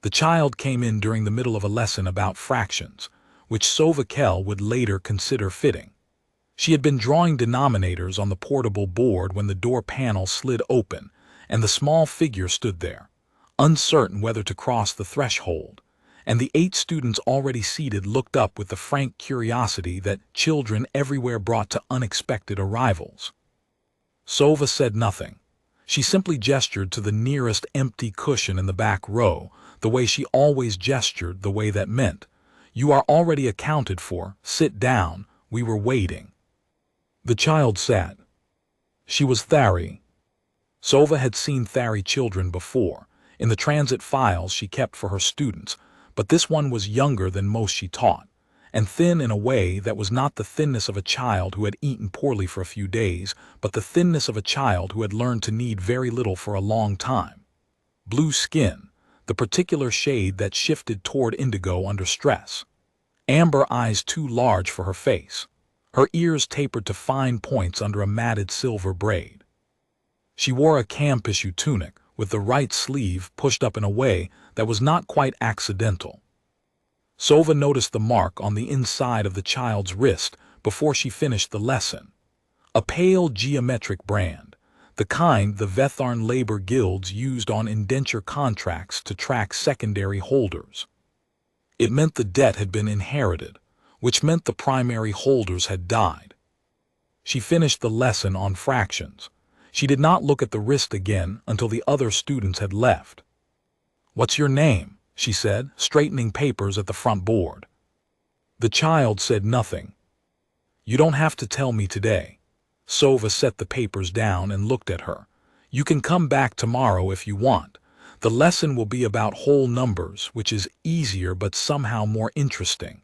The child came in during the middle of a lesson about fractions, which Sova would later consider fitting. She had been drawing denominators on the portable board when the door panel slid open, and the small figure stood there, uncertain whether to cross the threshold, and the 8 students already seated looked up with the frank curiosity that children everywhere brought to unexpected arrivals. Sova said nothing. She simply gestured to the nearest empty cushion in the back row, the way she always gestured, the way that meant, "You are already accounted for, sit down, we were waiting." The child sat. She was Thari. Sova had seen Thari children before, in the transit files she kept for her students, but this one was younger than most she taught, and thin in a way that was not the thinness of a child who had eaten poorly for a few days, but the thinness of a child who had learned to need very little for a long time. Blue skin, the particular shade that shifted toward indigo under stress. Amber eyes too large for her face. Her ears tapered to fine points under a matted silver braid. She wore a camp-issue tunic, with the right sleeve pushed up in a way that was not quite accidental. Sova noticed the mark on the inside of the child's wrist before she finished the lesson. A pale geometric brand, the kind the Vetharn labor guilds used on indenture contracts to track secondary holders. It meant the debt had been inherited, which meant the primary holders had died. She finished the lesson on fractions. She did not look at the wrist again until the other students had left. "What's your name?" she said, straightening papers at the front board. The child said nothing. "You don't have to tell me today." Sova set the papers down and looked at her. "You can come back tomorrow if you want. The lesson will be about whole numbers, which is easier but somehow more interesting."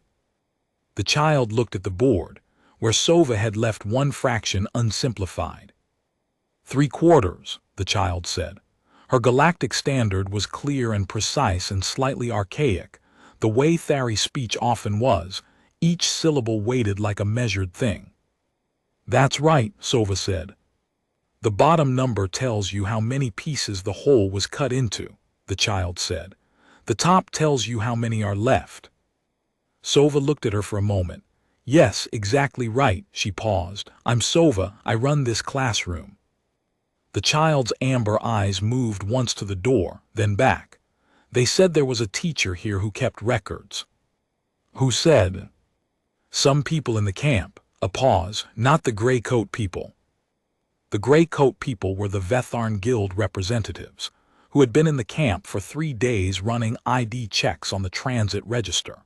The child looked at the board, where Sova had left one fraction unsimplified. "3/4, the child said. Her galactic standard was clear and precise and slightly archaic, the way Thari speech often was, each syllable weighted like a measured thing. "That's right," Sova said. "The bottom number tells you how many pieces the whole was cut into," the child said. "The top tells you how many are left." Sova looked at her for a moment. "Yes, exactly right," she paused. "I'm Sova, I run this classroom." The child's amber eyes moved once to the door, then back. "They said there was a teacher here who kept records." "Who said?" "Some people in the camp." A pause. "Not the gray coat people." The gray coat people were the Vetharn Guild representatives, who had been in the camp for 3 days running ID checks on the transit register.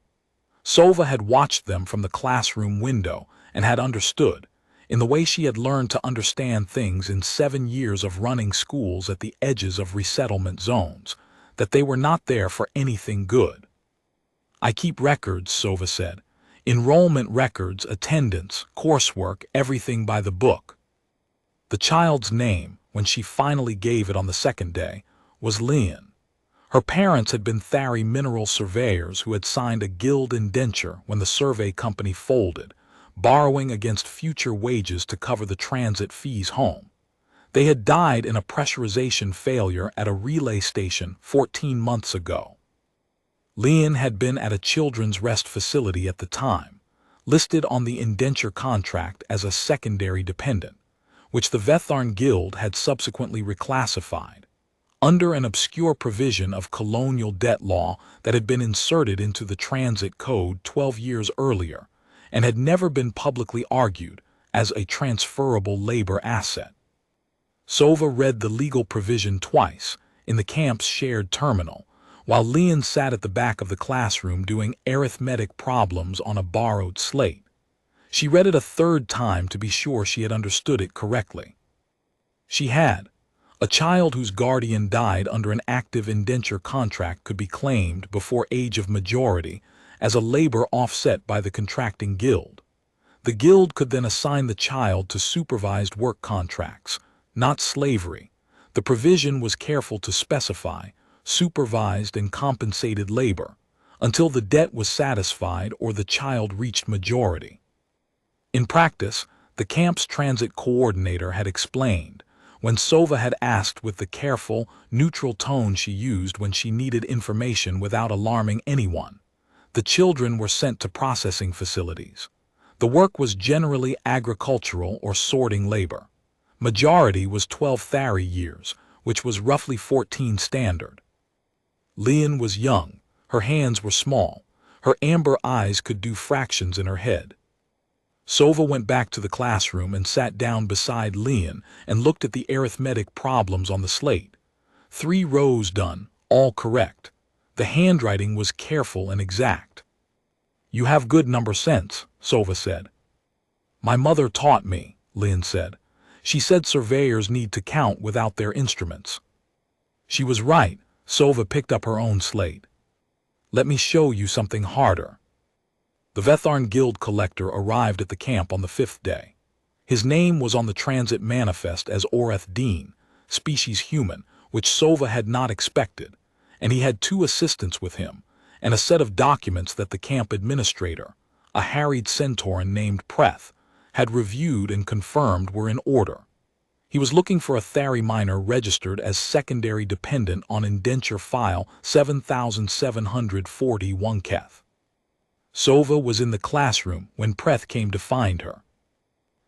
Sova had watched them from the classroom window and had understood, in the way she had learned to understand things in 7 years of running schools at the edges of resettlement zones, that they were not there for anything good. "I keep records," Sova said. "Enrollment records, attendance, coursework, everything by the book." The child's name, when she finally gave it on the second day, was Lian. Her parents had been Thari mineral surveyors who had signed a guild indenture when the survey company folded, borrowing against future wages to cover the transit fees home. They had died in a pressurization failure at a relay station 14 months ago. Lian had been at a children's rest facility at the time, listed on the indenture contract as a secondary dependent, which the Vetharn Guild had subsequently reclassified, under an obscure provision of colonial debt law that had been inserted into the transit code 12 years earlier, and had never been publicly argued as a transferable labor asset. Sova read the legal provision twice in the camp's shared terminal, while Lian sat at the back of the classroom doing arithmetic problems on a borrowed slate. She read it a third time to be sure she had understood it correctly. She had. A child whose guardian died under an active indenture contract could be claimed before age of majority as a labor offset by the contracting guild. The guild could then assign the child to supervised work contracts, not slavery. The provision was careful to specify supervised and compensated labor until the debt was satisfied or the child reached majority. In practice, the camp's transit coordinator had explained, when Sova had asked with the careful, neutral tone she used when she needed information without alarming anyone. The children were sent to processing facilities. The work was generally agricultural or sorting labor. Majority was 12 Thari years, which was roughly 14 standard. Lian was young, her hands were small, her amber eyes could do fractions in her head. Sova went back to the classroom and sat down beside Lian and looked at the arithmetic problems on the slate. 3 rows done, all correct. The handwriting was careful and exact. "You have good number sense," Sova said. "My mother taught me," Lian said. "She said surveyors need to count without their instruments." She was right. Sova picked up her own slate. "Let me show you something harder." The Vetharn Guild collector arrived at the camp on the 5th day. His name was on the transit manifest as Oreth Dean, species human, which Sova had not expected, and he had 2 assistants with him, and a set of documents that the camp administrator, a harried centauran named Preth, had reviewed and confirmed were in order. He was looking for a Thari minor registered as secondary dependent on indenture file 7741 Keth. Sova was in the classroom when Preth came to find her.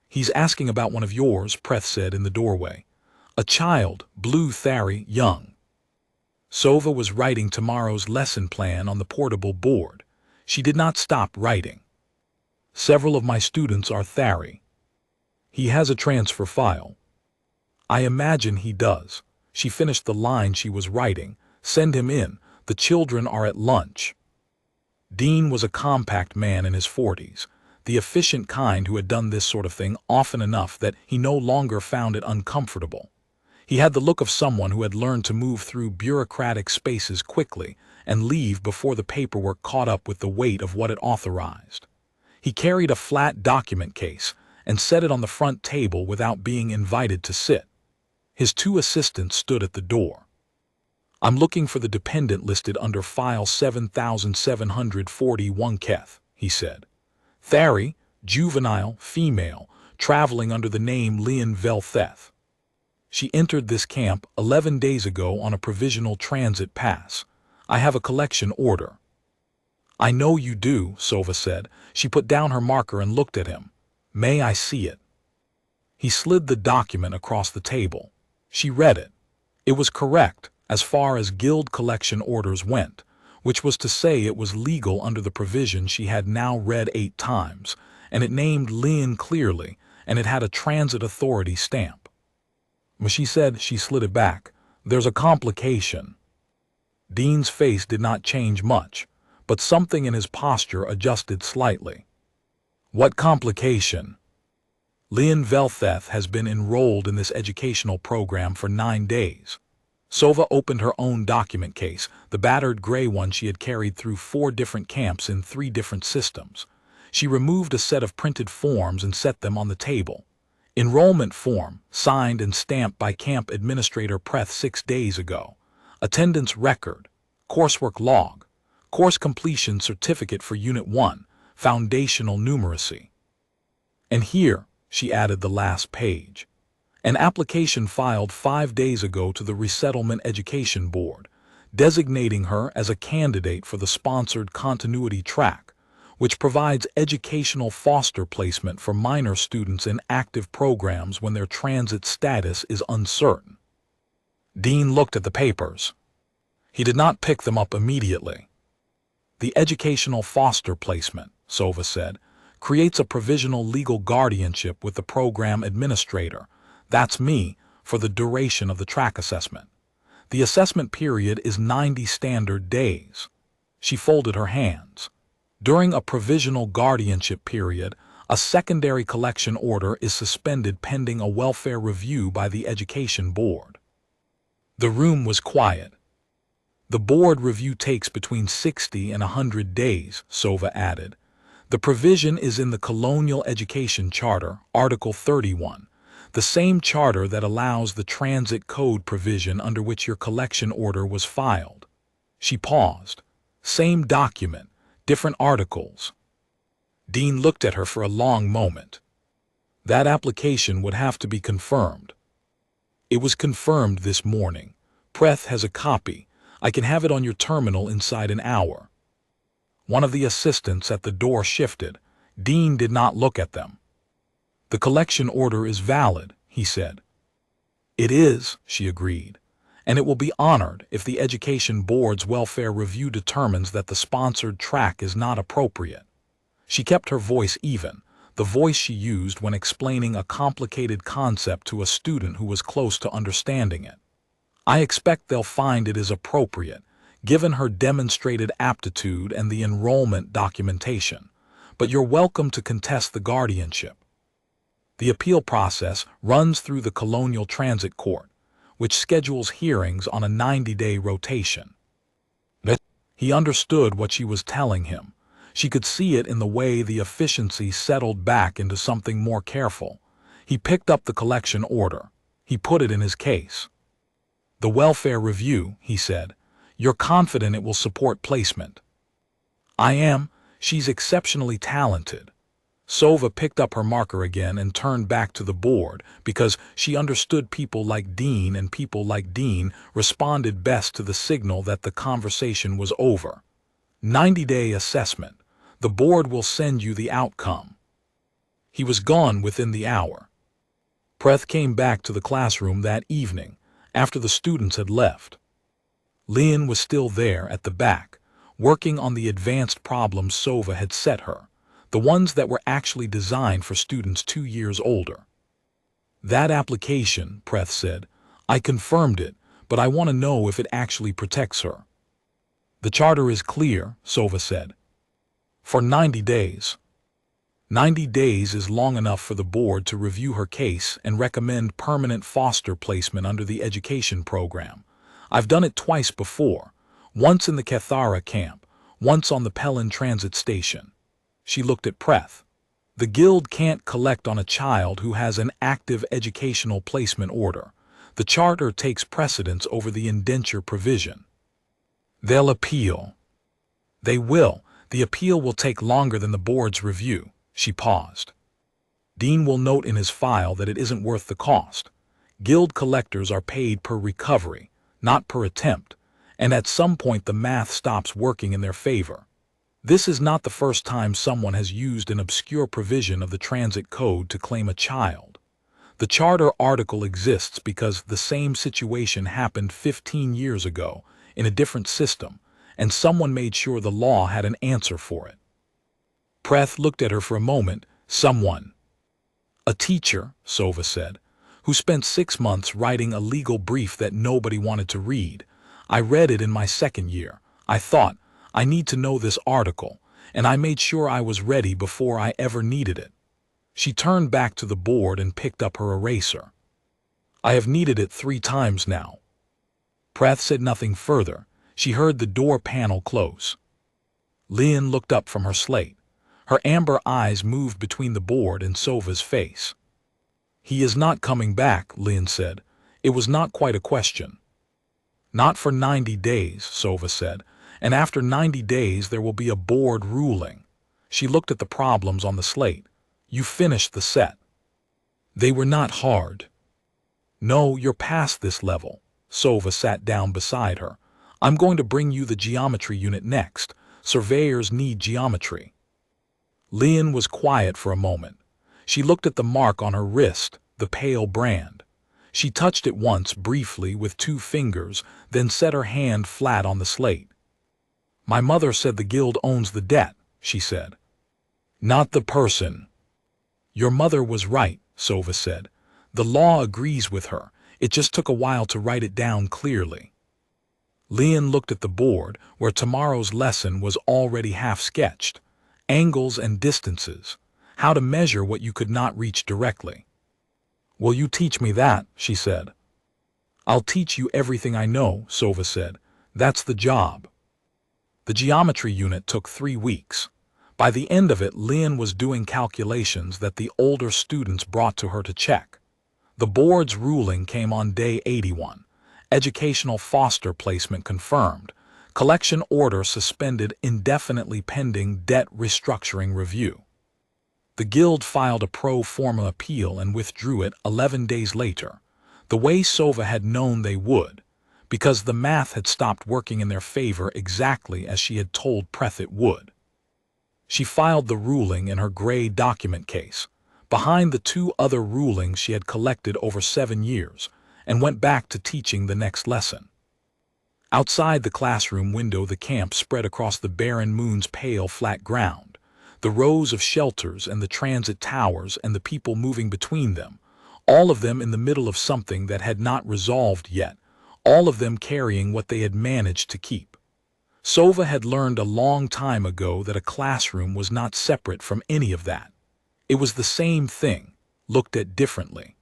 "He's asking about one of yours," Preth said in the doorway. "A child, blue Thari, young." Sova was writing tomorrow's lesson plan on the portable board. She did not stop writing. "Several of my students are Thari. He has a transfer file." "I imagine he does." She finished the line she was writing. "Send him in. The children are at lunch." Dean was a compact man in his 40s, the efficient kind who had done this sort of thing often enough that he no longer found it uncomfortable. He had the look of someone who had learned to move through bureaucratic spaces quickly and leave before the paperwork caught up with the weight of what it authorized. He carried a flat document case and set it on the front table without being invited to sit. His 2 assistants stood at the door. "I'm looking for the dependent listed under file 7741 Keth," he said. "Thari, juvenile, female, traveling under the name Lian Veltheth. She entered this camp 11 days ago on a provisional transit pass. I have a collection order." "I know you do," Sova said. She put down her marker and looked at him. "May I see it?" He slid the document across the table. She read it. It was correct as far as guild collection orders went, which was to say it was legal under the provision she had now read 8 times, and it named Lian clearly, and it had a transit authority stamp. But she said she slid it back. "There's a complication." Dean's face did not change much, but something in his posture adjusted slightly. "What complication?" "Lian Veltheth has been enrolled in this educational program for 9 days. Sova opened her own document case, the battered gray one she had carried through 4 different camps in 3 different systems. She removed a set of printed forms and set them on the table. Enrollment form, signed and stamped by Camp Administrator Preth 6 days ago. Attendance record, coursework log, course completion certificate for Unit 1, foundational numeracy. And here, she added the last page. An application filed 5 days ago to the Resettlement Education Board, designating her as a candidate for the sponsored continuity track, which provides educational foster placement for minor students in active programs when their transit status is uncertain. Dean looked at the papers. He did not pick them up immediately. "The educational foster placement," Sova said, "creates a provisional legal guardianship with the program administrator, that's me, for the duration of the track assessment. The assessment period is 90 standard days." She folded her hands. "During a provisional guardianship period, a secondary collection order is suspended pending a welfare review by the Education Board." The room was quiet. "The board review takes between 60 and 100 days, Sova added. "The provision is in the Colonial Education Charter, Article 31, the same charter that allows the transit code provision under which your collection order was filed." She paused. "Same document, different articles." Dean looked at her for a long moment. "That application would have to be confirmed." It was confirmed this morning. Preth has a copy. I can have it on your terminal inside an hour. One of the assistants at the door shifted. Dean did not look at them. The collection order is valid, he said. It is, she agreed, and it will be honored if the Education Board's welfare review determines that the sponsored track is not appropriate. She kept her voice even, the voice she used when explaining a complicated concept to a student who was close to understanding it. I expect they'll find it is appropriate, given her demonstrated aptitude and the enrollment documentation, but you're welcome to contest the guardianship. The appeal process runs through the Colonial Transit Court, which schedules hearings on a 90-day rotation. He understood what she was telling him. She could see it in the way the efficiency settled back into something more careful. He picked up the collection order. He put it in his case. The welfare review, he said. You're confident it will support placement. I am. She's exceptionally talented. Sova picked up her marker again and turned back to the board because she understood people like Dean, and people like Dean responded best to the signal that the conversation was over. 90-day assessment. The board will send you the outcome. He was gone within the hour. Preth came back to the classroom that evening, after the students had left. Lian was still there at the back, working on the advanced problems Sova had set her, the ones that were actually designed for students 2 years older. That application, Preth said, I confirmed it, but I want to know if it actually protects her. The charter is clear, Sova said. For 90 days. 90 days is long enough for the board to review her case and recommend permanent foster placement under the education program. I've done it twice before, once in the Cathara camp, once on the Pelin transit station. She looked at Preth. The guild can't collect on a child who has an active educational placement order. The charter takes precedence over the indenture provision. They'll appeal. They will. The appeal will take longer than the board's review. She paused. Dean will note in his file that it isn't worth the cost. Guild collectors are paid per recovery, not per attempt, and at some point the math stops working in their favor. This is not the first time someone has used an obscure provision of the transit code to claim a child. The charter article exists because the same situation happened 15 years ago in a different system, and someone made sure the law had an answer for it. Preth looked at her for a moment. Someone. A teacher, Sova said, who spent 6 months writing a legal brief that nobody wanted to read. I read it in my second year. I thought, I need to know this article, and I made sure I was ready before I ever needed it. She turned back to the board and picked up her eraser. I have needed it 3 times now. Preth said nothing further. She heard the door panel close. Lian looked up from her slate. Her amber eyes moved between the board and Sova's face. He is not coming back, Lian said. It was not quite a question. Not for 90 days, Sova said, and after 90 days there will be a board ruling. She looked at the problems on the slate. You finished the set. They were not hard. No, you're past this level. Sova sat down beside her. I'm going to bring you the geometry unit next. Surveyors need geometry. Lian was quiet for a moment. She looked at the mark on her wrist, the pale brand. She touched it once briefly with 2 fingers, then set her hand flat on the slate. My mother said the guild owns the debt, she said. Not the person. Your mother was right, Sova said. The law agrees with her. It just took a while to write it down clearly. Lian looked at the board, where tomorrow's lesson was already half sketched. Angles and distances. How to measure what you could not reach directly. Will you teach me that? She said. I'll teach you everything I know, Sova said. That's the job. The geometry unit took 3 weeks. By the end of it, Lian was doing calculations that the older students brought to her to check. The board's ruling came on day 81. Educational foster placement confirmed. Collection order suspended indefinitely pending debt restructuring review. The guild filed a pro forma appeal and withdrew it 11 days later. the way Sova had known they would, because the math had stopped working in their favor exactly as she had told Preth it would. She filed the ruling in her gray document case, behind the 2 other rulings she had collected over 7 years, and went back to teaching the next lesson. Outside the classroom window, the camp spread across the barren moon's pale, flat ground, the rows of shelters and the transit towers and the people moving between them, all of them in the middle of something that had not resolved yet, all of them carrying what they had managed to keep. Sova had learned a long time ago that a classroom was not separate from any of that. It was the same thing, looked at differently.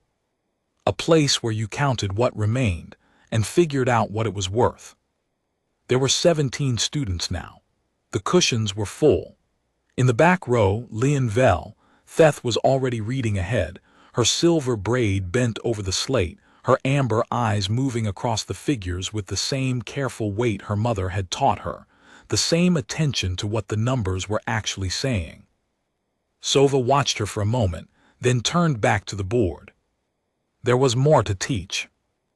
A place where you counted what remained and figured out what it was worth. There were 17 students now. The cushions were full. In the back row, Leon Vell, Theth was already reading ahead, her silver braid bent over the slate, her amber eyes moving across the figures with the same careful weight her mother had taught her, the same attention to what the numbers were actually saying. Sova watched her for a moment, then turned back to the board. There was more to teach.